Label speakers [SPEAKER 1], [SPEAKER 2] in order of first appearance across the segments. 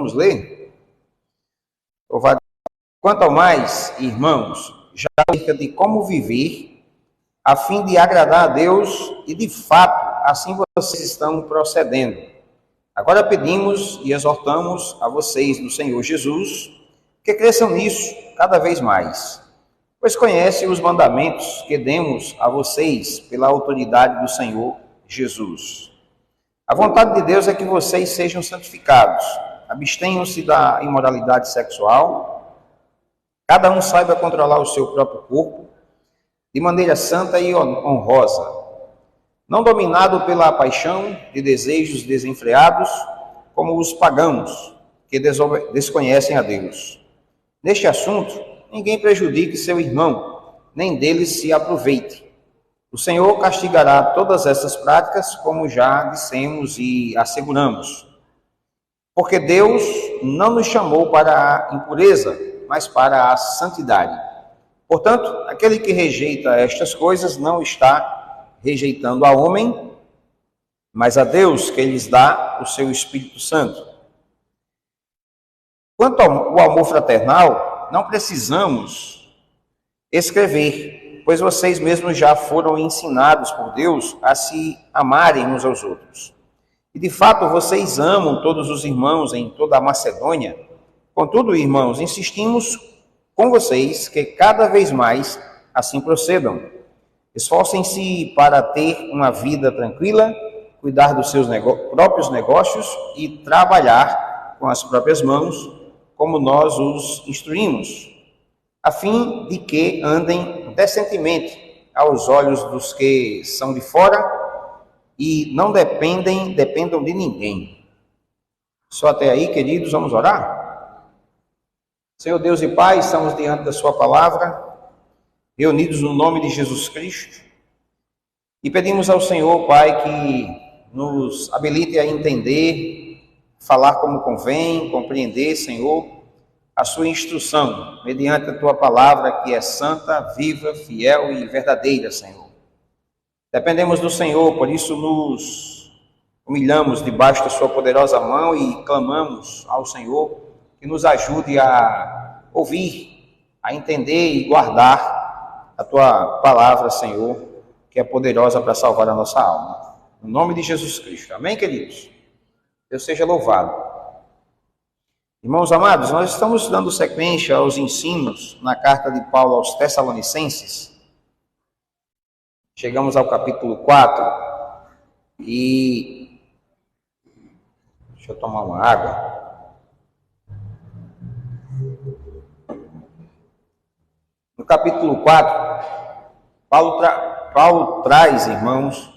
[SPEAKER 1] Vamos ler? Quanto ao mais, irmãos, já acerca de como viver, a fim de agradar a Deus, e de fato, assim vocês estão procedendo. Agora pedimos e exortamos a vocês do Senhor Jesus, que cresçam nisso cada vez mais, pois conhecem os mandamentos que demos a vocês pela autoridade do Senhor Jesus. A vontade de Deus é que vocês sejam santificados, abstenham-se da imoralidade sexual, cada um saiba controlar o seu próprio corpo de maneira santa e honrosa, não dominado pela paixão de desejos desenfreados, como os pagãos que desconhecem a Deus. Neste assunto, ninguém prejudique seu irmão, nem dele se aproveite. O Senhor castigará todas essas práticas, como já dissemos e asseguramos. Porque Deus não nos chamou para a impureza, mas para a santidade. Portanto, aquele que rejeita estas coisas não está rejeitando a homem, mas a Deus, que lhes dá o seu Espírito Santo. Quanto ao amor fraternal, não precisamos escrever, pois vocês mesmos já foram ensinados por Deus a se amarem uns aos outros. E de fato vocês amam todos os irmãos em toda a Macedônia. Contudo, irmãos, insistimos com vocês que cada vez mais assim procedam. Esforcem-se para ter uma vida tranquila, cuidar dos seus próprios negócios e trabalhar com as próprias mãos, como nós os instruímos, a fim de que andem decentemente aos olhos dos que são de fora e não dependam de ninguém. Só até aí, queridos, vamos orar? Senhor Deus e Pai, estamos diante da sua palavra, reunidos no nome de Jesus Cristo, e pedimos ao Senhor, Pai, que nos habilite a entender, falar como convém, compreender, Senhor, a sua instrução, mediante a tua palavra, que é santa, viva, fiel e verdadeira, Senhor. Dependemos do Senhor, por isso nos humilhamos debaixo da sua poderosa mão e clamamos ao Senhor que nos ajude a ouvir, a entender e guardar a tua palavra, Senhor, que é poderosa para salvar a nossa alma. No nome de Jesus Cristo. Amém, queridos? Deus seja louvado. Irmãos amados, nós estamos dando sequência aos ensinos na carta de Paulo aos Tessalonicenses. Chegamos ao capítulo 4 e... Deixa eu tomar uma água. No capítulo 4, Paulo traz, irmãos,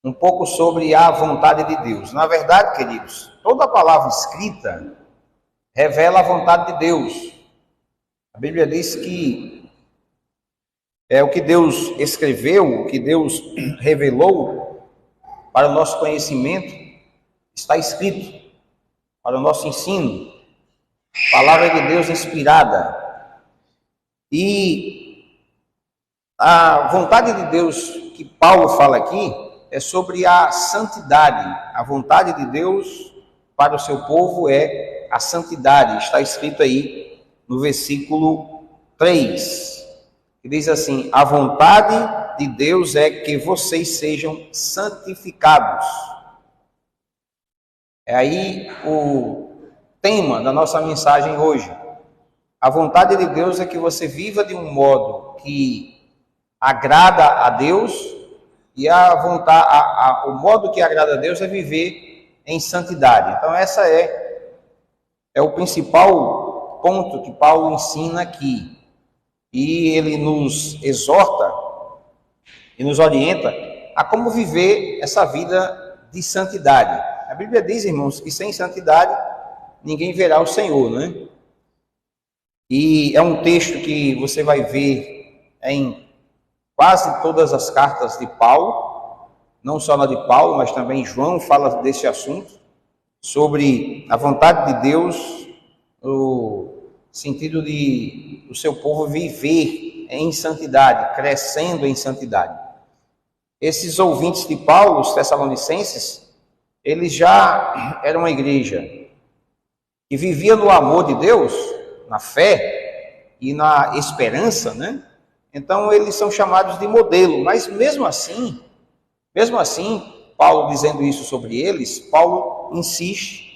[SPEAKER 1] um pouco sobre a vontade de Deus. Na verdade, queridos, toda a palavra escrita revela a vontade de Deus. A Bíblia diz que é o que Deus escreveu, o que Deus revelou para o nosso conhecimento, está escrito para o nosso ensino. Palavra de Deus inspirada. E a vontade de Deus que Paulo fala aqui é sobre a santidade. A vontade de Deus para o seu povo é a santidade. Está escrito aí no versículo 3, que diz assim: a vontade de Deus é que vocês sejam santificados. É aí o tema da nossa mensagem hoje. A vontade de Deus é que você viva de um modo que agrada a Deus, e o modo que agrada a Deus é viver em santidade. Então essa é o principal ponto que Paulo ensina aqui. E ele nos exorta e nos orienta a como viver essa vida de santidade. A Bíblia diz, irmãos, que sem santidade ninguém verá o Senhor, né? E é um texto que você vai ver em quase todas as cartas de Paulo, não só na de Paulo, mas também João fala desse assunto, sobre a vontade de Deus, no sentido de o seu povo viver em santidade, crescendo em santidade. Esses ouvintes de Paulo, os Tessalonicenses, eles já eram uma igreja que vivia no amor de Deus, na fé e na esperança, né? Então eles são chamados de modelo, mas mesmo assim, Paulo dizendo isso sobre eles, Paulo insiste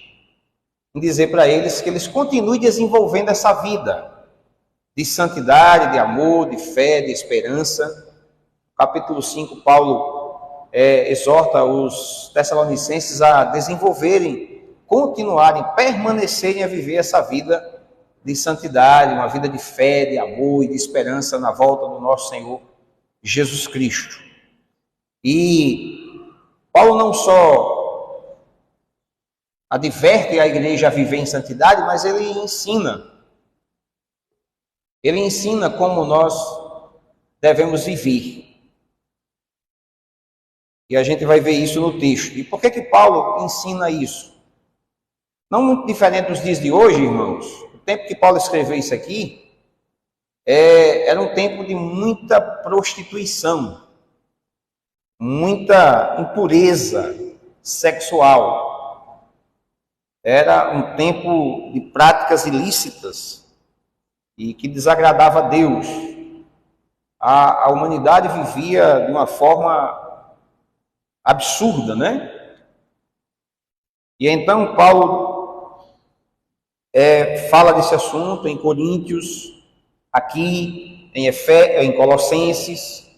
[SPEAKER 1] em dizer para eles que eles continuem desenvolvendo essa vida de santidade, de amor, de fé, de esperança. Capítulo 5, Paulo exorta os tessalonicenses a desenvolverem, continuarem, permanecerem a viver essa vida de santidade, uma vida de fé, de amor e de esperança na volta do nosso Senhor Jesus Cristo. E Paulo não só adverte a igreja a viver em santidade, mas ele ensina. Ele ensina como nós devemos viver. E a gente vai ver isso no texto. E por que Paulo ensina isso? Não muito diferente dos dias de hoje, irmãos. O tempo que Paulo escreveu isso aqui era um tempo de muita prostituição, muita impureza sexual. Era um tempo de práticas ilícitas e que desagradava a Deus. A humanidade vivia de uma forma absurda, né? E então Paulo fala desse assunto em Coríntios, aqui em Colossenses,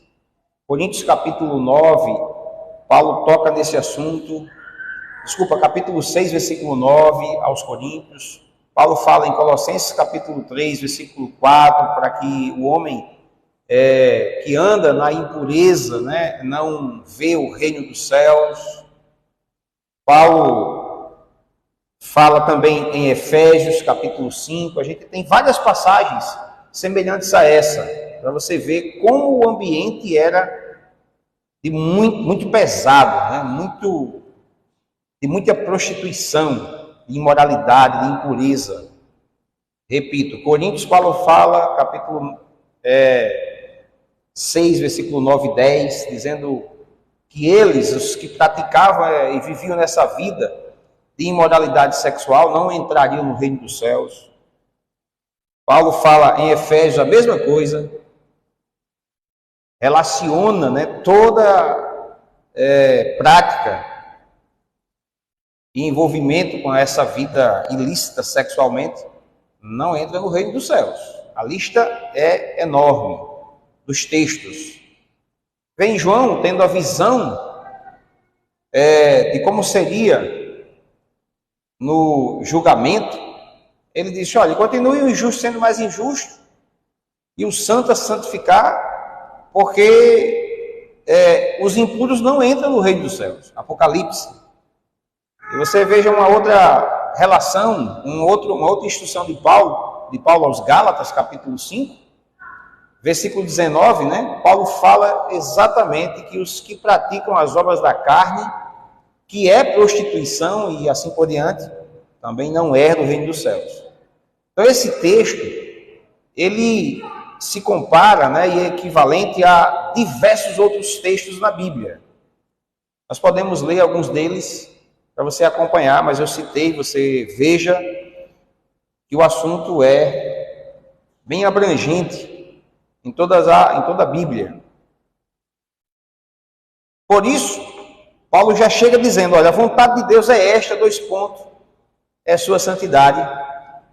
[SPEAKER 1] Coríntios capítulo 9, Paulo toca nesse assunto, capítulo 6, versículo 9 aos Coríntios, Paulo fala em Colossenses capítulo 3, versículo 4, para que o homem que anda na impureza, né, não vê o reino dos céus. Paulo fala também em Efésios capítulo 5, a gente tem várias passagens semelhantes a essa, para você ver como o ambiente era de muito pesado, né, de muita prostituição, de imoralidade, de impureza. Repito, Coríntios, Paulo fala, capítulo 6, versículo 9 e 10, dizendo que eles, os que praticavam e viviam nessa vida de imoralidade sexual, não entrariam no reino dos céus. Paulo fala em Efésios a mesma coisa, relaciona, né, toda prática e envolvimento com essa vida ilícita sexualmente, não entra no reino dos céus. A lista é enorme dos textos. Vem João tendo a visão de como seria no julgamento. Ele disse, olha, continue o injusto sendo mais injusto e o santo a santificar, porque os impuros não entram no reino dos céus. Apocalipse. E você veja uma outra relação, uma outra instrução de Paulo aos Gálatas, capítulo 5, versículo 19, né? Paulo fala exatamente que os que praticam as obras da carne, que é prostituição e assim por diante, também não herdam o reino dos céus. Então esse texto, ele se compara, né, e é equivalente a diversos outros textos na Bíblia. Nós podemos ler alguns deles para você acompanhar, mas eu citei, você veja que o assunto é bem abrangente em toda a Bíblia. Por isso, Paulo já chega dizendo, olha, a vontade de Deus é esta, é sua santidade,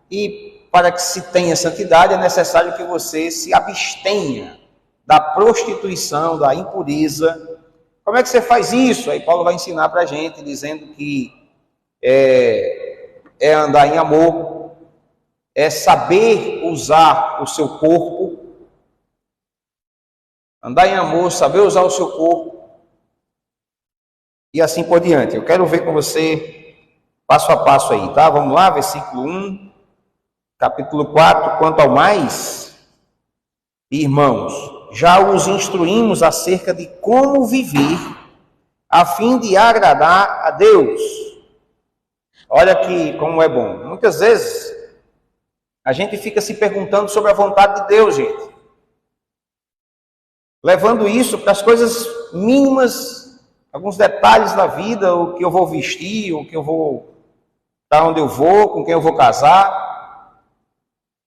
[SPEAKER 1] e para que se tenha santidade é necessário que você se abstenha da prostituição, da impureza. Como é que você faz isso? Aí Paulo vai ensinar para a gente, dizendo que é andar em amor, é saber usar o seu corpo, andar em amor, saber usar o seu corpo, e assim por diante. Eu quero ver com você passo a passo aí, tá? Vamos lá, versículo 1, capítulo 4, quanto ao mais, irmãos, já os instruímos acerca de como viver a fim de agradar a Deus. Olha aqui como é bom. Muitas vezes a gente fica se perguntando sobre a vontade de Deus, gente. Levando isso para as coisas mínimas, alguns detalhes da vida, o que eu vou vestir, o que eu vou para onde eu vou, com quem eu vou casar.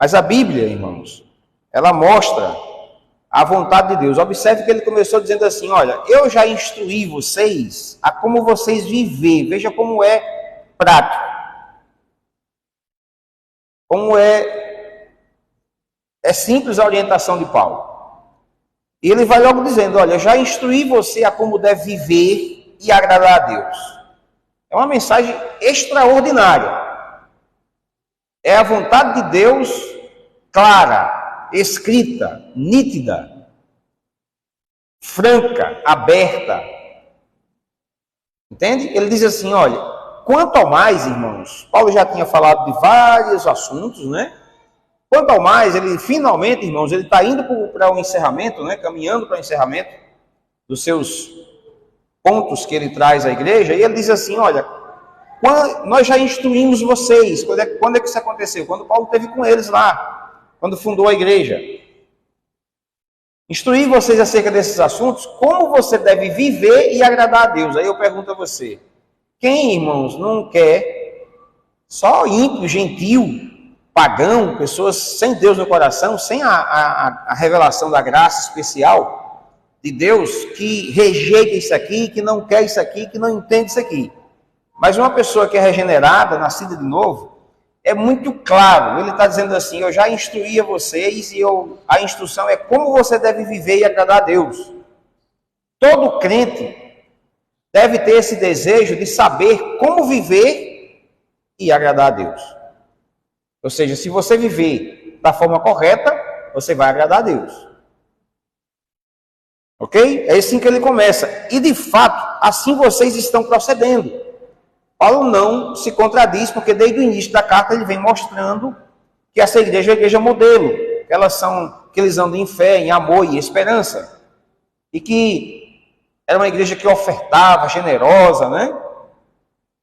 [SPEAKER 1] Mas a Bíblia, irmãos, ela mostra a vontade de Deus. Observe que ele começou dizendo assim: olha, eu já instruí vocês a como vocês viver. Veja como é prático. Como é simples a orientação de Paulo. E ele vai logo dizendo: olha, eu já instruí você a como deve viver e agradar a Deus. É uma mensagem extraordinária. É a vontade de Deus clara, escrita, nítida, franca, aberta. Entende? Ele diz assim: olha, quanto ao mais, irmãos, Paulo já tinha falado de vários assuntos, né? Quanto ao mais, ele finalmente, irmãos, ele está indo para o encerramento, né? Caminhando para o encerramento dos seus pontos que ele traz à igreja, e ele diz assim: olha, nós já instruímos vocês. Quando é que isso aconteceu? Quando Paulo esteve com eles lá, quando fundou a igreja. Instruir vocês acerca desses assuntos, como você deve viver e agradar a Deus. Aí eu pergunto a você: quem, irmãos, não quer só ímpio, gentil, pagão, pessoas sem Deus no coração, sem a revelação da graça especial de Deus, que rejeita isso aqui, que não quer isso aqui, que não entende isso aqui? Mas uma pessoa que é regenerada, nascida de novo, é muito claro. Ele está dizendo assim: eu já instruí a vocês e a instrução é como você deve viver e agradar a Deus. Todo crente deve ter esse desejo de saber como viver e agradar a Deus. Ou seja, se você viver da forma correta, você vai agradar a Deus. Ok? É assim que ele começa. E de fato, assim vocês estão procedendo. Paulo não se contradiz, porque desde o início da carta ele vem mostrando que essa igreja é a igreja modelo, que eles andam em fé, em amor e esperança. E que era uma igreja que ofertava, generosa, né?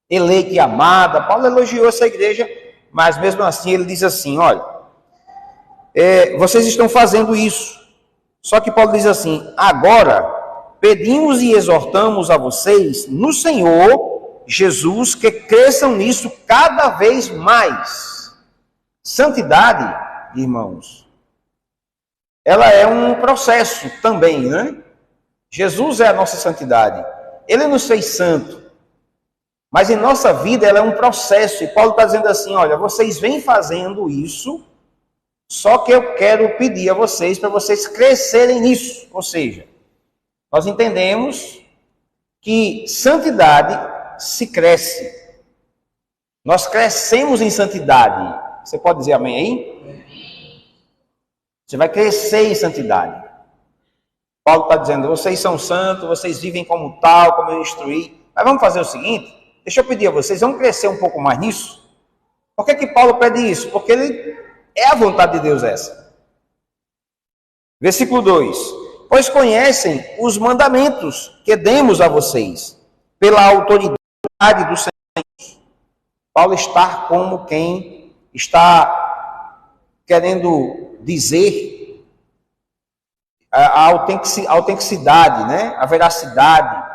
[SPEAKER 1] Eleita e amada. Paulo elogiou essa igreja, mas mesmo assim ele diz assim: olha, vocês estão fazendo isso. Só que Paulo diz assim: agora pedimos e exortamos a vocês no Senhor Jesus que cresçam nisso cada vez mais. Santidade, irmãos, ela é um processo também, né? Jesus é a nossa santidade. Ele nos fez santo. Mas em nossa vida ela é um processo. E Paulo está dizendo assim: olha, vocês vêm fazendo isso, só que eu quero pedir a vocês para vocês crescerem nisso. Ou seja, nós entendemos que santidade se cresce. Nós crescemos em santidade. Você pode dizer amém aí? Você vai crescer em santidade. Paulo está dizendo: vocês são santos, vocês vivem como tal, como eu instruí. Mas vamos fazer o seguinte: deixa eu pedir a vocês, vamos crescer um pouco mais nisso? Por que Paulo pede isso? Porque é a vontade de Deus essa. Versículo 2: pois conhecem os mandamentos que demos a vocês, pela autoridade do Senhor. Paulo está como quem está querendo dizer a autenticidade, né? A veracidade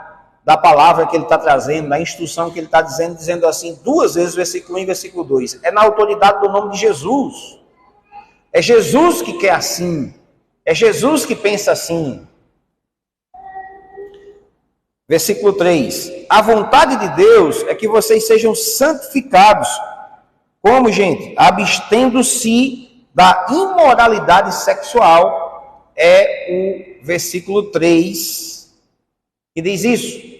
[SPEAKER 1] da palavra que ele está trazendo, da instrução que ele está dizendo assim, duas vezes, versículo 1 e versículo 2. É na autoridade do nome de Jesus. É Jesus que quer assim. É Jesus que pensa assim. Versículo 3. A vontade de Deus é que vocês sejam santificados. Como, gente? Abstendo-se da imoralidade sexual. É o versículo 3 que diz isso.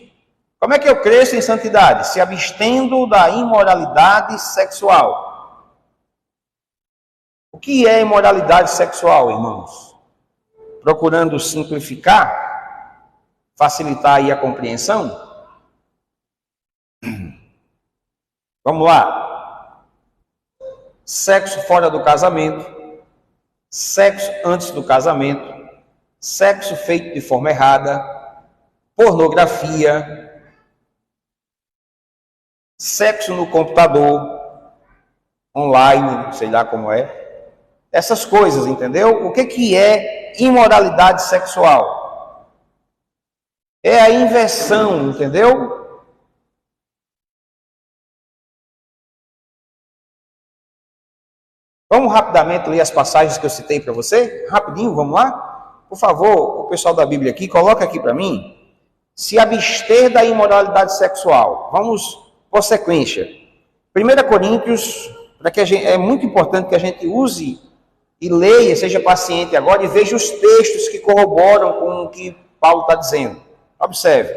[SPEAKER 1] Como é que eu cresço em santidade? Se abstendo da imoralidade sexual. O que é imoralidade sexual, irmãos? Procurando simplificar, facilitar aí a compreensão. Vamos lá. Sexo fora do casamento, sexo antes do casamento, sexo feito de forma errada, pornografia, sexo no computador, online, sei lá como é. Essas coisas, entendeu? O que é imoralidade sexual? É a inversão, entendeu? Vamos rapidamente ler as passagens que eu citei para você? Rapidinho, vamos lá? Por favor, o pessoal da Bíblia aqui, coloca aqui para mim. Se abster da imoralidade sexual. Vamos por sequência. 1 Coríntios, é muito importante que a gente use e leia, seja paciente agora e veja os textos que corroboram com o que Paulo está dizendo. Observe.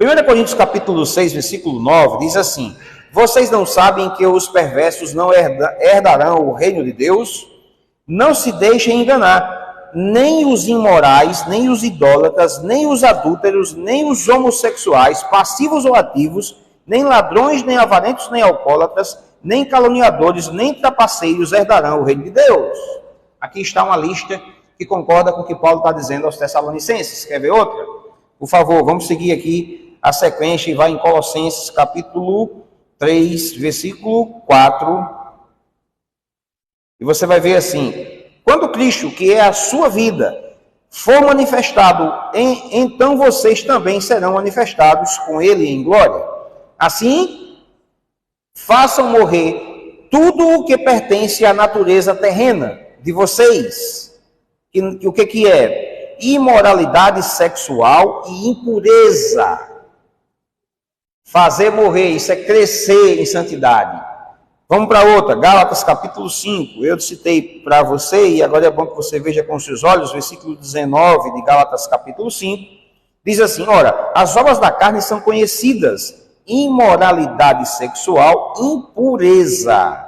[SPEAKER 1] 1 Coríntios capítulo 6, versículo 9, diz assim: vocês não sabem que os perversos não herdarão o reino de Deus? Não se deixem enganar. Nem os imorais, nem os idólatras, nem os adúlteros, nem os homossexuais, passivos ou ativos, nem ladrões, nem avarentos, nem alcoólatras, nem caluniadores, nem trapaceiros herdarão o reino de Deus. Aqui está uma lista que concorda com o que Paulo está dizendo aos Tessalonicenses. Quer ver outra? Por favor, vamos seguir aqui a sequência e vai em Colossenses capítulo 3, versículo 4. E você vai ver assim: quando Cristo, que é a sua vida, for manifestado, então vocês também serão manifestados com ele em glória. Assim, façam morrer tudo o que pertence à natureza terrena de vocês. O que é? Imoralidade sexual e impureza. Fazer morrer, isso é crescer em santidade. Vamos para outra, Gálatas capítulo 5. Eu citei para você, e agora é bom que você veja com seus olhos, versículo 19 de Gálatas capítulo 5. Diz assim: ora, as obras da carne são conhecidas: imoralidade sexual, impureza,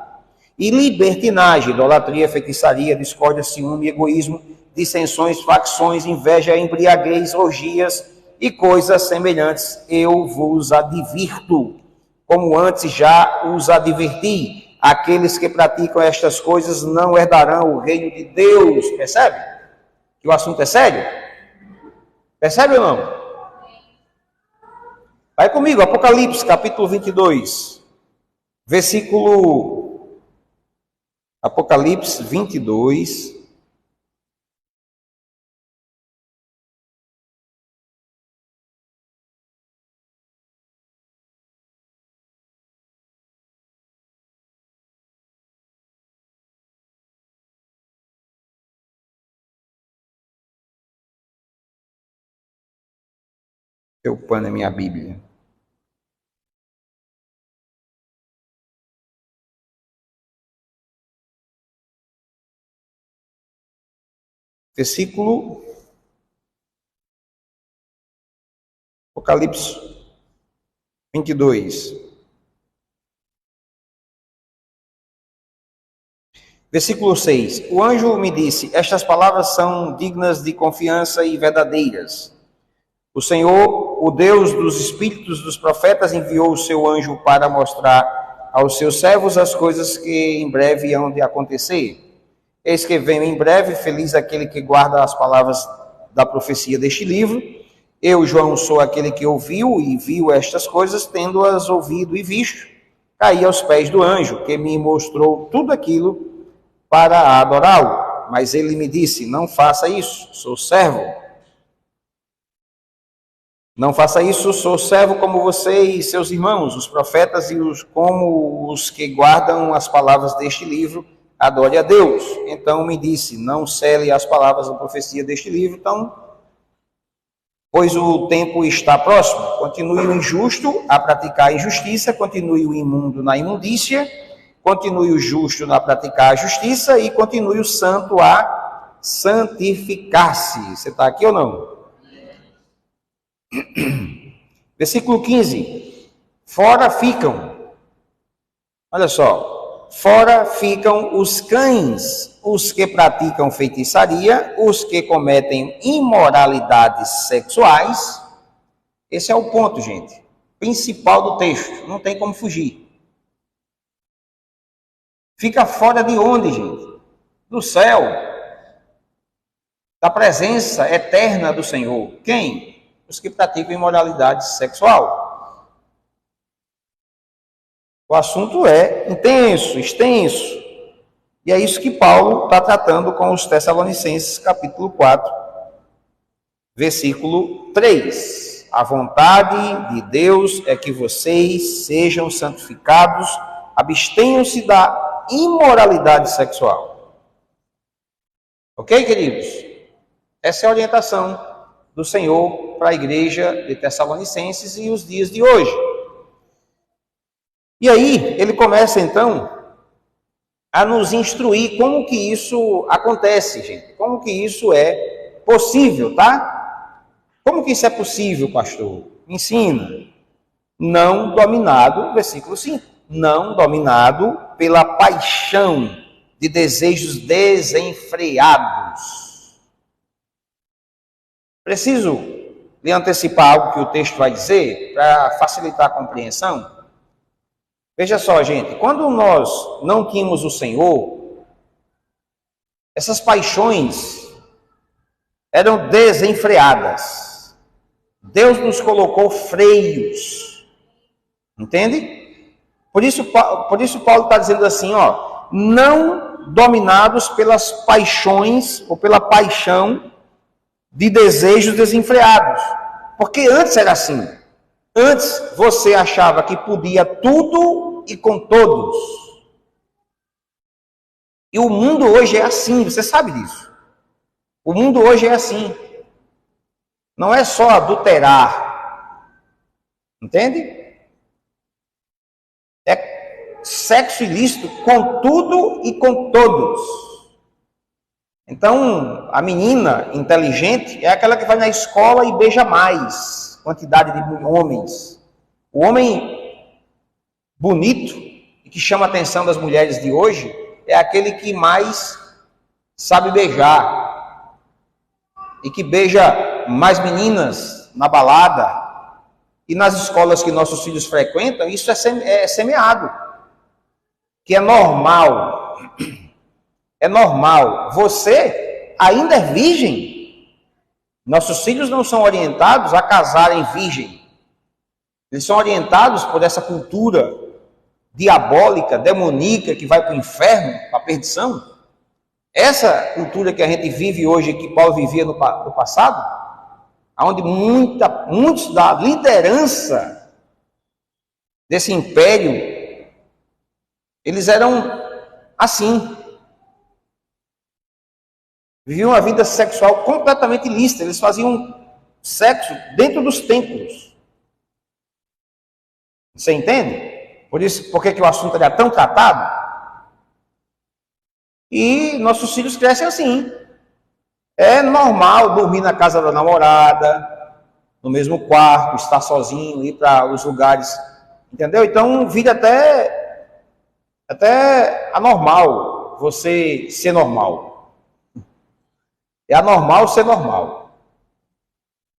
[SPEAKER 1] e libertinagem, idolatria, feitiçaria, discórdia, ciúme, egoísmo, dissensões, facções, inveja, embriaguez, orgias e coisas semelhantes. Eu vos advirto, como antes já os adverti: aqueles que praticam estas coisas não herdarão o reino de Deus. Percebe? Que o assunto é sério? Percebe ou não? Vai comigo, Apocalipse, capítulo 22, versículo... Apocalipse 22... Eu ponho na minha Bíblia. Versículo... Apocalipse 22. Versículo 6. O anjo me disse: estas palavras são dignas de confiança e verdadeiras. O Senhor, o Deus dos espíritos dos profetas, enviou o seu anjo para mostrar aos seus servos as coisas que em breve hão de acontecer. Eis que venho em breve, feliz aquele que guarda as palavras da profecia deste livro. Eu, João, sou aquele que ouviu e viu estas coisas, tendo-as ouvido e visto. Caí aos pés do anjo, que me mostrou tudo aquilo para adorá-lo. Mas ele me disse: não faça isso, sou servo. Não faça isso, sou servo como você e seus irmãos, os profetas, e como os que guardam as palavras deste livro, adore a Deus. Então me disse: não cele as palavras da profecia deste livro, pois o tempo está próximo. Continue o injusto a praticar a injustiça, continue o imundo na imundícia, continue o justo a praticar a justiça e continue o santo a santificar-se. Você está aqui ou não? Versículo 15. Fora ficam, olha só, fora ficam os cães, os que praticam feitiçaria, os que cometem imoralidades sexuais. Esse é o ponto, gente, principal do texto, não tem como fugir. Fica fora de onde, gente? Do céu, da presença eterna do Senhor. Quem? Os que praticam imoralidade sexual. O assunto é intenso, extenso. E é isso que Paulo está tratando com os Tessalonicenses, capítulo 4, versículo 3. A vontade de Deus é que vocês sejam santificados, abstenham-se da imoralidade sexual. Ok, queridos? Essa é a orientação do Senhor para a igreja de Tessalonicenses e os dias de hoje. E aí, ele começa então a nos instruir como que isso acontece, gente. Como que isso é possível, tá? Como que isso é possível, pastor? Ensina. Não dominado, versículo 5, não dominado pela paixão de desejos desenfreados. Preciso lhe antecipar algo que o texto vai dizer, para facilitar a compreensão. Veja só, gente, quando nós não tínhamos o Senhor, essas paixões eram desenfreadas. Deus nos colocou freios. Entende? Por isso Paulo está dizendo assim, ó, não dominados pelas paixões ou pela paixão de desejos desenfreados. Porque antes era assim. Antes você achava que podia tudo e com todos. E o mundo hoje é assim, você sabe disso. O mundo hoje é assim. Não é só adulterar. Entende? É sexo ilícito com tudo e com todos. Então, a menina inteligente é aquela que vai na escola e beija mais quantidade de homens. O homem bonito e que chama a atenção das mulheres de hoje é aquele que mais sabe beijar e que beija mais meninas na balada. E nas escolas que nossos filhos frequentam, isso é semeado. Que é normal. É normal. Você ainda é virgem. Nossos filhos não são orientados a casarem virgem. Eles são orientados por essa cultura diabólica, demoníaca, que vai para o inferno, para a perdição. Essa cultura que a gente vive hoje, que Paulo vivia no passado, onde muitos da liderança desse império, eles eram assim. Viviam uma vida sexual completamente ilícita. Eles faziam sexo dentro dos templos. Você entende? Por que o assunto era tão tratado? E nossos filhos crescem assim. É normal dormir na casa da namorada, no mesmo quarto, estar sozinho, ir para os lugares, entendeu? Então, vira até anormal você ser normal. É anormal ser normal.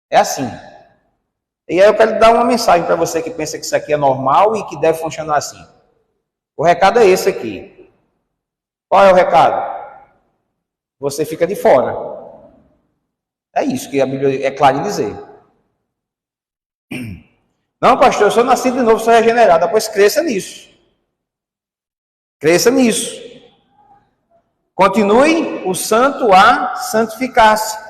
[SPEAKER 1] É assim. E aí eu quero dar uma mensagem para você que pensa que isso aqui é normal e que deve funcionar assim. O recado é esse aqui. Qual é o recado? Você fica de fora. É isso que a Bíblia é clara em dizer. Não, pastor, eu sou nascido de novo, sou regenerado. Pois cresça nisso. Cresça nisso. Continue o santo a santificar-se.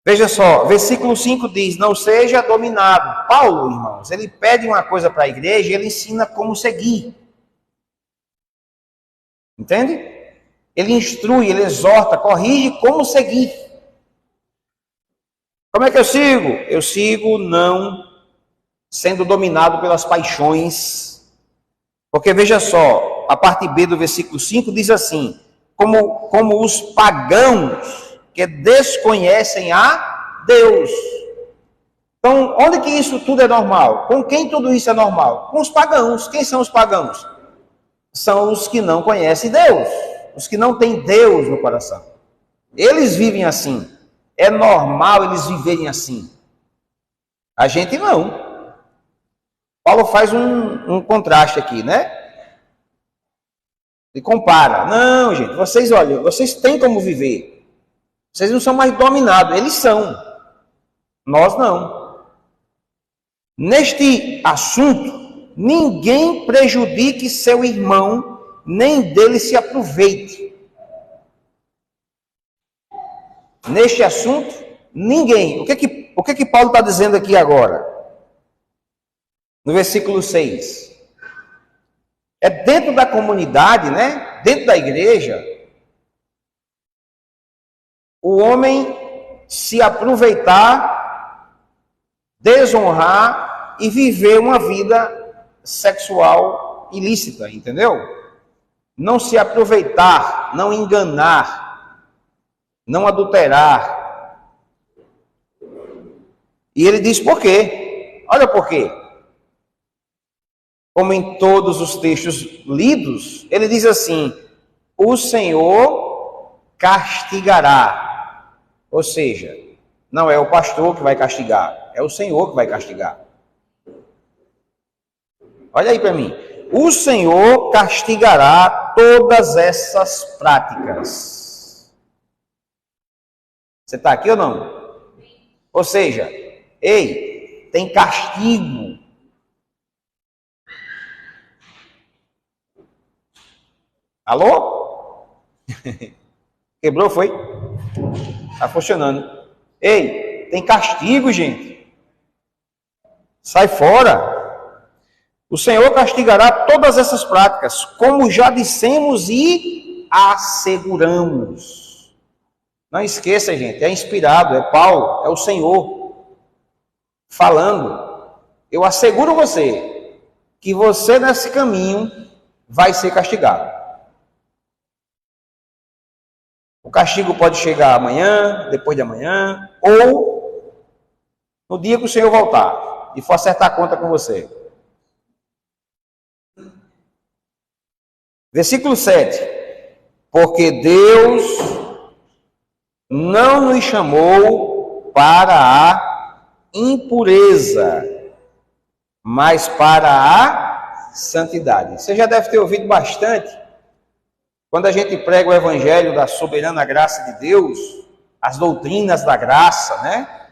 [SPEAKER 1] Veja só, versículo 5 diz, não seja dominado. Paulo, irmãos, ele pede uma coisa para a igreja e ele ensina como seguir. Entende? Ele instrui, ele exorta, corrige como seguir. Como é que eu sigo? Eu sigo não sendo dominado pelas paixões. Porque veja só, a parte B do versículo 5 diz assim, como os pagãos que desconhecem a Deus. Então, onde que isso tudo é normal? Com quem tudo isso é normal? Com os pagãos. Quem são os pagãos? São os que não conhecem Deus. Os que não têm Deus no coração. Eles vivem assim. É normal eles viverem assim. A gente não. Paulo faz um contraste aqui, né? Ele compara. Não, gente, vocês têm como viver. Vocês não são mais dominados. Eles são. Nós não. Neste assunto, ninguém prejudique seu irmão, nem dele se aproveite. Neste assunto, ninguém. O que que Paulo está dizendo aqui agora? No versículo 6. É dentro da comunidade, né? Dentro da igreja, o homem se aproveitar, desonrar e viver uma vida sexual ilícita, entendeu? Não se aproveitar, não enganar, não adulterar. E ele diz por quê? Olha por quê. Como em todos os textos lidos, ele diz assim: o Senhor castigará. Ou seja, não é o pastor que vai castigar, é o Senhor que vai castigar. Olha aí para mim. O Senhor castigará todas essas práticas. Você está aqui ou não? Ou seja, ei, tem castigo. Alô? Quebrou, foi? Está funcionando. Ei, tem castigo, gente. Sai fora. O Senhor castigará todas essas práticas, como já dissemos e asseguramos. Não esqueça, gente, é inspirado, é Paulo, é o Senhor falando. Eu asseguro você que você nesse caminho vai ser castigado. O castigo pode chegar amanhã, depois de amanhã, ou no dia que o Senhor voltar e for acertar a conta com você. Versículo 7. Porque Deus não nos chamou para a impureza, mas para a santidade. Você já deve ter ouvido bastante, quando a gente prega o evangelho da soberana graça de Deus, as doutrinas da graça, né?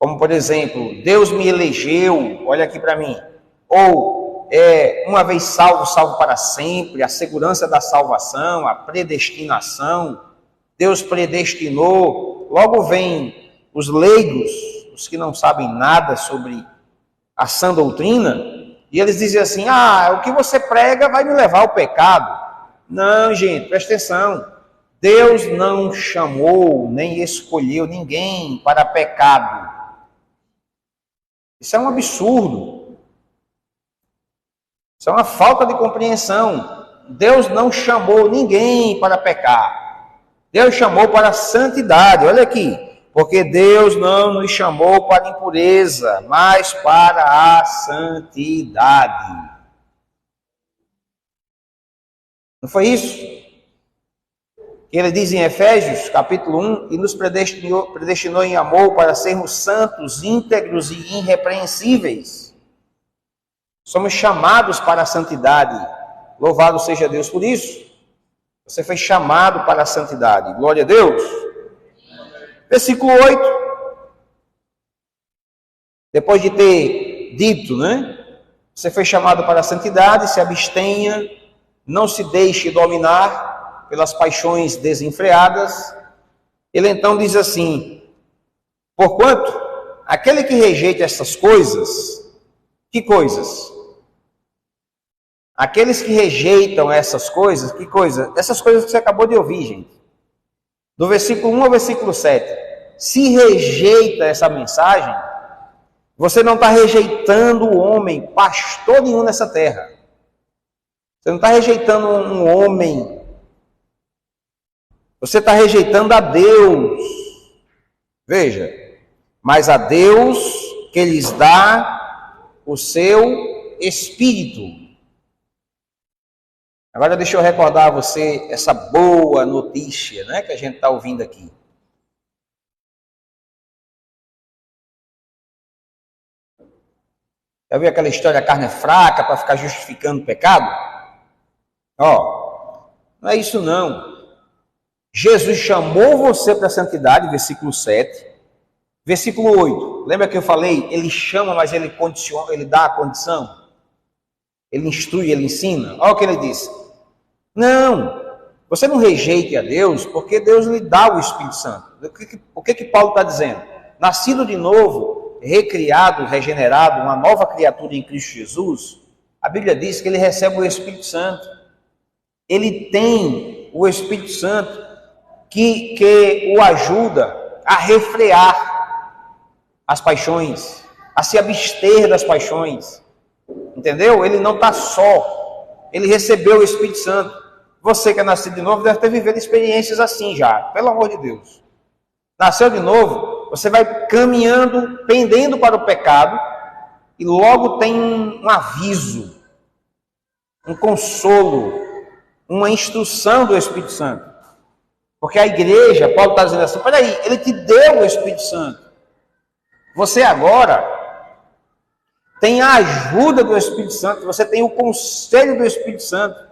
[SPEAKER 1] Como, por exemplo, Deus me elegeu, olha aqui para mim. Ou, uma vez salvo, salvo para sempre, a segurança da salvação, a predestinação. Deus predestinou. Logo vem os leigos, os que não sabem nada sobre a sã doutrina, e eles dizem assim: o que você prega vai me levar ao pecado. Não, gente, presta atenção. Deus não chamou, nem escolheu ninguém para pecado. Isso é um absurdo. Isso é uma falta de compreensão. Deus não chamou ninguém para pecar. Deus chamou para a santidade. Olha aqui. Porque Deus não nos chamou para a impureza, mas para a santidade. Não foi isso que ele diz em Efésios, capítulo 1, e nos predestinou em amor para sermos santos, íntegros e irrepreensíveis. Somos chamados para a santidade. Louvado seja Deus por isso. Você foi chamado para a santidade. Glória a Deus. Versículo 8. Depois de ter dito, né? Você foi chamado para a santidade, se abstenha, não se deixe dominar pelas paixões desenfreadas. Ele então diz assim: porquanto aquele que rejeita essas coisas, que coisas? Aqueles que rejeitam essas coisas, que coisa? Essas coisas que você acabou de ouvir, gente. Do versículo 1 ao versículo 7. Se rejeita essa mensagem, você não está rejeitando o homem, pastor nenhum nessa terra. Você não está rejeitando um homem. Você está rejeitando a Deus. Veja, mas a Deus que lhes dá o seu Espírito. Agora deixa eu recordar a você essa boa notícia, né, que a gente está ouvindo aqui. Já viu aquela história, a carne é fraca para ficar justificando o pecado? Não é isso não. Jesus chamou você para a santidade, versículo 7. Versículo 8. Lembra que eu falei? Ele chama, mas ele condiciona, ele dá a condição. Ele instrui, ele ensina. Olha o que ele disse. Não, você não rejeite a Deus, porque Deus lhe dá o Espírito Santo. O que Paulo está dizendo? Nascido de novo, recriado, regenerado, uma nova criatura em Cristo Jesus, A Bíblia diz que ele recebe o Espírito Santo. Ele tem o Espírito Santo que o ajuda a refrear as paixões, a se abster das paixões. Entendeu? Ele não está só. Ele recebeu o Espírito Santo. Você que é nascido de novo deve ter vivido experiências assim já, pelo amor de Deus. Nasceu de novo, você vai caminhando, pendendo para o pecado, e logo tem um aviso, um consolo, uma instrução do Espírito Santo. Porque a igreja, Paulo está dizendo assim, peraí, ele te deu o Espírito Santo. Você agora tem a ajuda do Espírito Santo, você tem o conselho do Espírito Santo,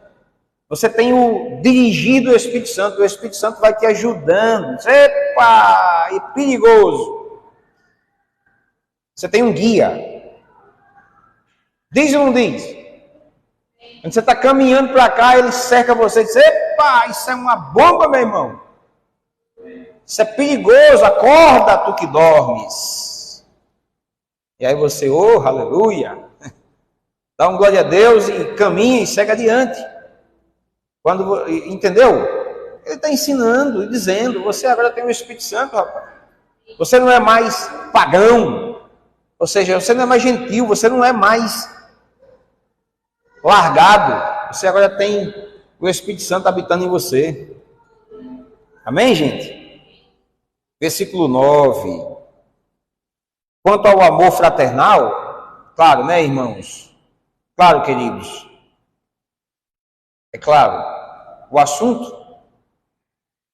[SPEAKER 1] você tem o dirigido do Espírito Santo, o Espírito Santo vai te ajudando. Epa, é perigoso. Você tem um guia. Diz ou não diz? Quando você está caminhando para cá, ele cerca você e diz, epa, isso é uma bomba, meu irmão. Isso é perigoso, acorda tu que dormes. E aí você, oh, aleluia, dá um glória a Deus e caminha e segue adiante. Quando, entendeu? Ele está ensinando e dizendo, você agora tem o Espírito Santo, rapaz. Você não é mais pagão, ou seja, você não é mais gentil, você não é mais largado, você agora tem o Espírito Santo habitando em você. Amém, gente? Versículo 9. Quanto ao amor fraternal, claro, né, irmãos? Claro, queridos. É claro, o assunto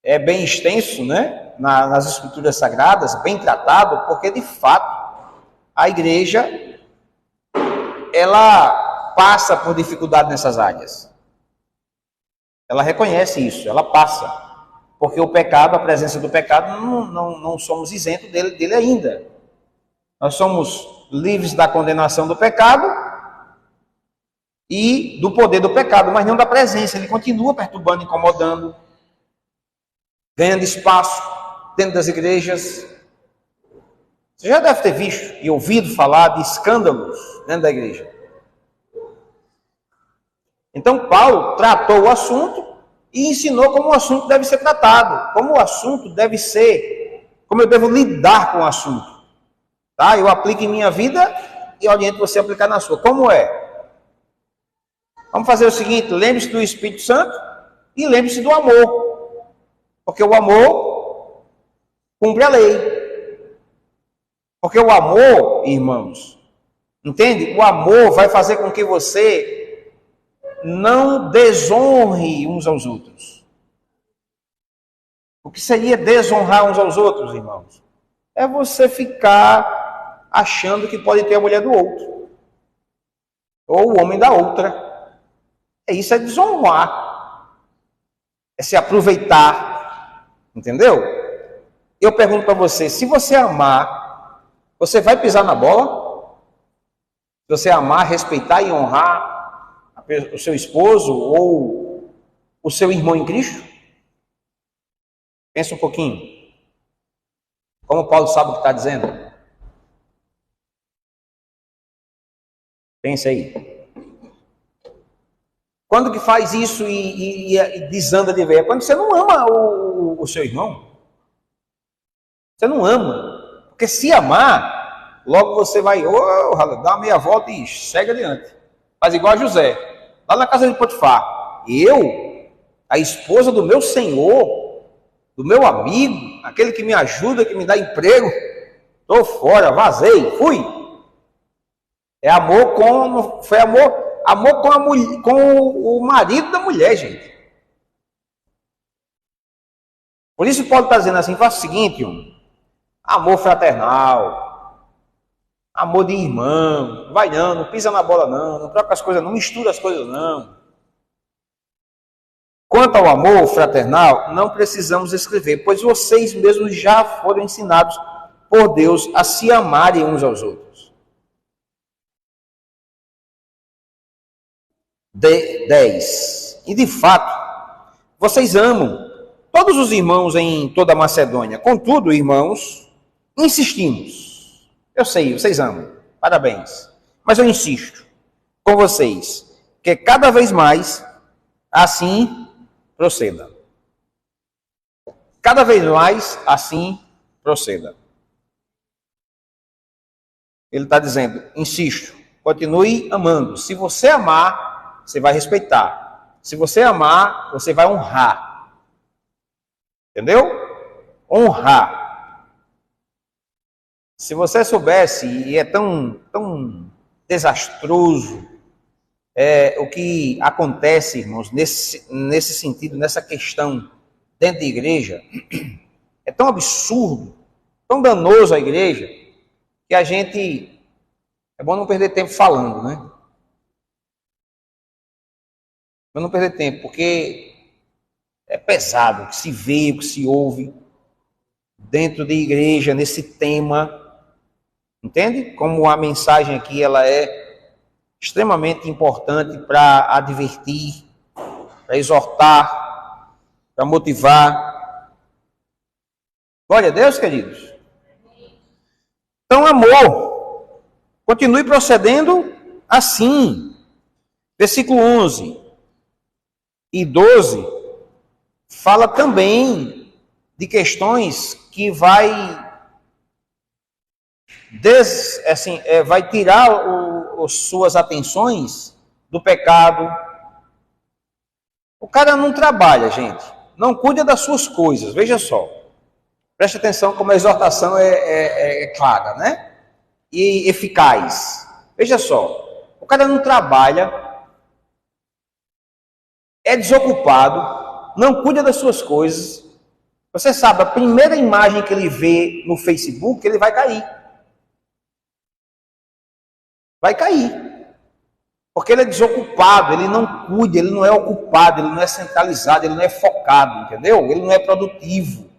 [SPEAKER 1] é bem extenso, né? Nas Escrituras Sagradas, bem tratado, porque de fato a igreja ela passa por dificuldade nessas áreas. Ela reconhece isso, ela passa. Porque o pecado, a presença do pecado, não somos isentos dele ainda. Nós somos livres da condenação do pecado e do poder do pecado, mas não da presença. Ele continua perturbando, incomodando, ganhando espaço dentro das igrejas. Você já deve ter visto e ouvido falar de escândalos dentro da igreja. Então Paulo tratou o assunto e ensinou como o assunto deve ser tratado, como o assunto deve ser, como eu devo lidar com o assunto. Tá? Eu aplico em minha vida e oriento você a aplicar na sua. Como é? Vamos fazer o seguinte, lembre-se do Espírito Santo e lembre-se do amor. Porque o amor cumpre a lei. Porque o amor, irmãos, entende? O amor vai fazer com que você não desonre uns aos outros. O que seria desonrar uns aos outros, irmãos? É você ficar achando que pode ter a mulher do outro. Ou o homem da outra. Isso é desonrar. É se aproveitar. Entendeu? Eu pergunto para você, se você amar, você vai pisar na bola? Se você amar, respeitar e honrar o seu esposo ou o seu irmão em Cristo? Pensa um pouquinho. Como Paulo sabe o que está dizendo? Pensa aí. Quando que faz isso e desanda de ver? Quando você não ama o seu irmão. Você não ama. Porque se amar, logo você vai dar uma meia volta e segue adiante. Faz igual a José. Lá na casa de Potifar. Eu, a esposa do meu senhor, do meu amigo, aquele que me ajuda, que me dá emprego, estou fora, vazei, fui. É amor com, foi amor com a mulher, com o marido da mulher, gente. Por isso Paulo está dizendo assim, faça o seguinte, amor fraternal, amor de irmão, vai não pisa na bola não troca as coisas, não mistura as coisas não. Quanto ao amor fraternal, não precisamos escrever, pois vocês mesmos já foram ensinados por Deus a se amarem uns aos outros. 10. E de fato, vocês amam todos os irmãos em toda a Macedônia. Contudo, irmãos, insistimos. Eu sei, vocês amam. Parabéns. Mas eu insisto. com vocês, que cada vez mais assim proceda. Cada vez mais assim proceda. Ele está dizendo, insisto, continue amando. Se você amar, você vai respeitar. Se você amar, você vai honrar. Entendeu? Honrar. Se você soubesse, e é tão desastroso o que acontece, irmãos, nesse sentido, nessa questão dentro da igreja, é tão absurdo, tão danoso a igreja, que a gente, é bom não perder tempo falando, né? Mas não perder tempo, porque é pesado o que se vê, o que se ouve dentro da igreja, nesse tema, entende? Como a mensagem aqui, ela é extremamente importante para advertir, para exortar, para motivar. Glória a Deus, queridos. Então, amor, continue procedendo assim. Versículo 11 e 12 fala também de questões que vai tirar suas atenções do pecado. O cara não trabalha, gente, não cuida das suas coisas, veja só. Preste atenção como a exortação é clara, né? E eficaz. Veja só, o cara não trabalha, é desocupado, não cuida das suas coisas. Você sabe, a primeira imagem que ele vê no Facebook, ele vai cair. Vai cair. Porque ele é desocupado, ele não cuida, ele não é ocupado, ele não é centralizado, ele não é focado, entendeu? Ele não é produtivo.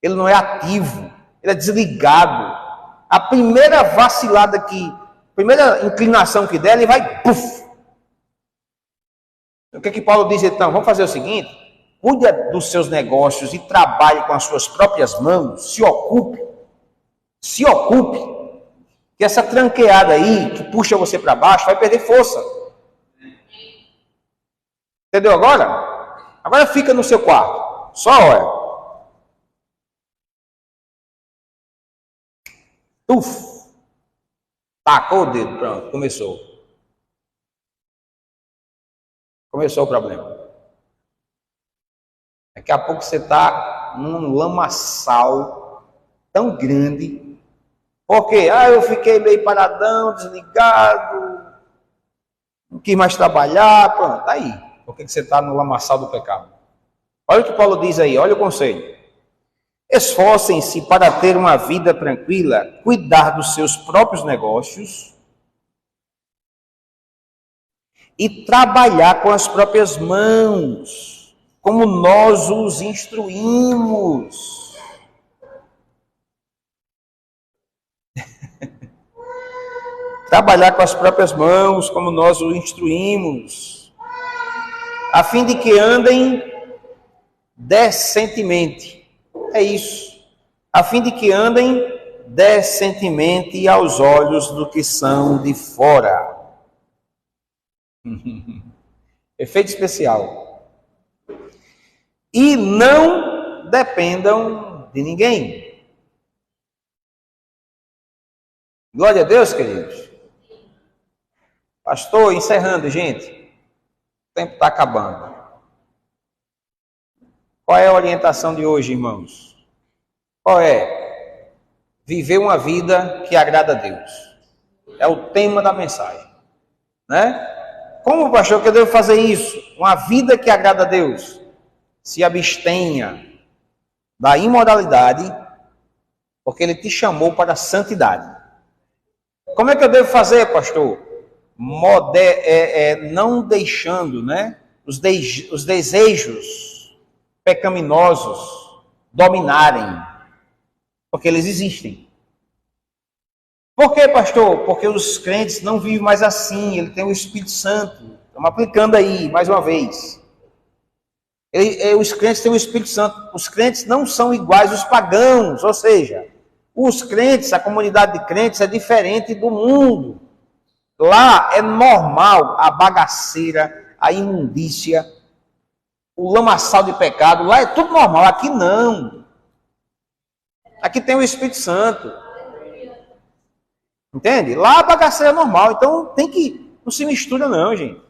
[SPEAKER 1] Ele não é ativo, ele é desligado. A primeira vacilada a primeira inclinação que der, ele vai, puf. O que Paulo diz então? Vamos fazer o seguinte, cuide dos seus negócios e trabalhe com as suas próprias mãos, se ocupe, que essa tranqueada aí, que puxa você para baixo, vai perder força. Entendeu agora? Agora fica no seu quarto, só olha. Tacou o dedo, pronto, começou o problema. Daqui a pouco você está num lamaçal tão grande, porque eu fiquei meio paradão, desligado, não quis mais trabalhar, pronto, tá aí. Por que você está no lamaçal do pecado? Olha o que Paulo diz aí, olha o conselho. Esforcem-se para ter uma vida tranquila, cuidar dos seus próprios negócios e trabalhar com as próprias mãos, como nós os instruímos. Trabalhar com as próprias mãos, como nós os instruímos, a fim de que andem decentemente. É isso, a fim de que andem decentemente aos olhos do que são de fora. Efeito especial. E não dependam de ninguém. Glória a Deus, queridos. Pastor, encerrando, gente. O tempo está acabando. Qual é a orientação de hoje, irmãos? Qual é? Viver uma vida que agrada a Deus. É o tema da mensagem. Né? Como, pastor, que eu devo fazer isso? Uma vida que agrada a Deus. Se abstenha da imoralidade, porque Ele te chamou para a santidade. Como é que eu devo fazer, pastor? Não deixando, né, os desejos pecaminosos dominarem, porque eles existem. Por quê, pastor? Porque os crentes não vivem mais assim, ele tem o Espírito Santo. Estamos aplicando aí, mais uma vez. Os crentes têm o Espírito Santo. Os crentes não são iguais aos pagãos, ou seja, os crentes, a comunidade de crentes é diferente do mundo. Lá é normal a bagaceira, a imundícia, o lamaçal de pecado. Lá é tudo normal. Aqui não. Aqui tem o Espírito Santo. Entende? Lá a bagaceira é normal. Então tem que... Não se mistura não, gente.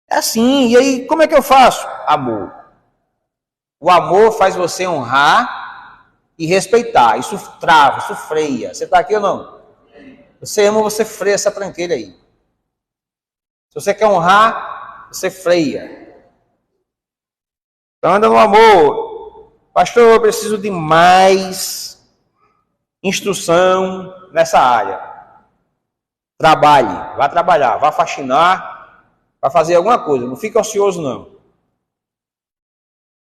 [SPEAKER 1] É assim. E aí, como é que eu faço? Amor. O amor faz você honrar e respeitar. Isso trava, isso freia. Você está aqui ou não? Você ama, você freia essa tranqueira aí. Se você quer honrar, você freia. Então anda no amor. Pastor, eu preciso de mais instrução nessa área. Trabalhe, vá trabalhar, vá faxinar, vá fazer alguma coisa. Não fique ocioso não.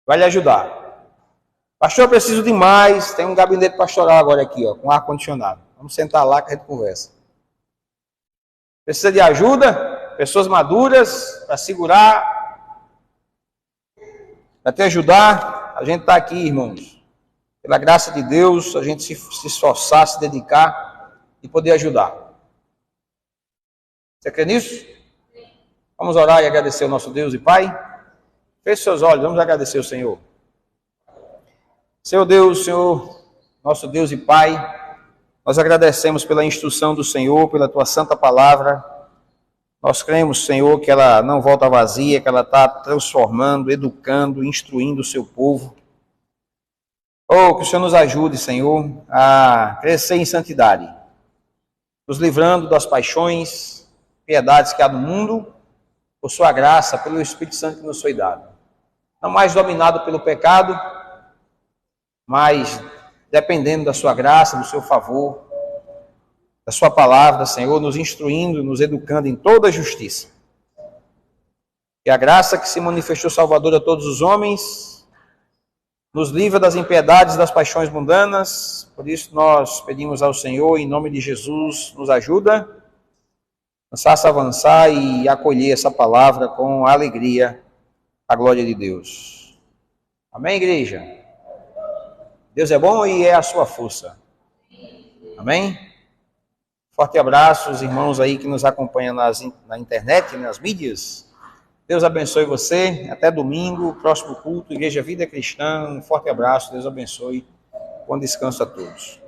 [SPEAKER 1] Vai lhe ajudar. Pastor, eu preciso de mais. Tem um gabinete pastoral agora aqui, ó, com ar-condicionado. Vamos sentar lá que a gente conversa. Precisa de ajuda? Pessoas maduras para segurar, para te ajudar. A gente está aqui, irmãos. Pela graça de Deus, a gente se esforçar, se dedicar e poder ajudar. Você crê nisso? Vamos orar e agradecer ao nosso Deus e Pai. Feche seus olhos, vamos agradecer ao Senhor. Senhor Deus, Senhor, nosso Deus e Pai, nós agradecemos pela instrução do Senhor, pela Tua santa palavra. Nós cremos, Senhor, que ela não volta vazia, que ela está transformando, educando, instruindo o Seu povo. Oh, que o Senhor nos ajude, Senhor, a crescer em santidade, nos livrando das paixões, piedades que há no mundo, por Sua graça, pelo Espírito Santo que nos foi dado. Não mais dominado pelo pecado, mas dependendo da Sua graça, do Seu favor, da Sua palavra, Senhor, nos instruindo, nos educando em toda a justiça. Que a graça que se manifestou salvadora a todos os homens nos livra das impiedades e das paixões mundanas. Por isso nós pedimos ao Senhor, em nome de Jesus, nos ajuda, nos faça avançar e acolher essa palavra com alegria, a glória de Deus. Amém, igreja? Deus é bom e é a sua força. Amém? Forte abraço, os irmãos aí que nos acompanham na internet, nas mídias. Deus abençoe você. Até domingo, próximo culto, Igreja Vida Cristã. Um forte abraço, Deus abençoe. Bom descanso a todos.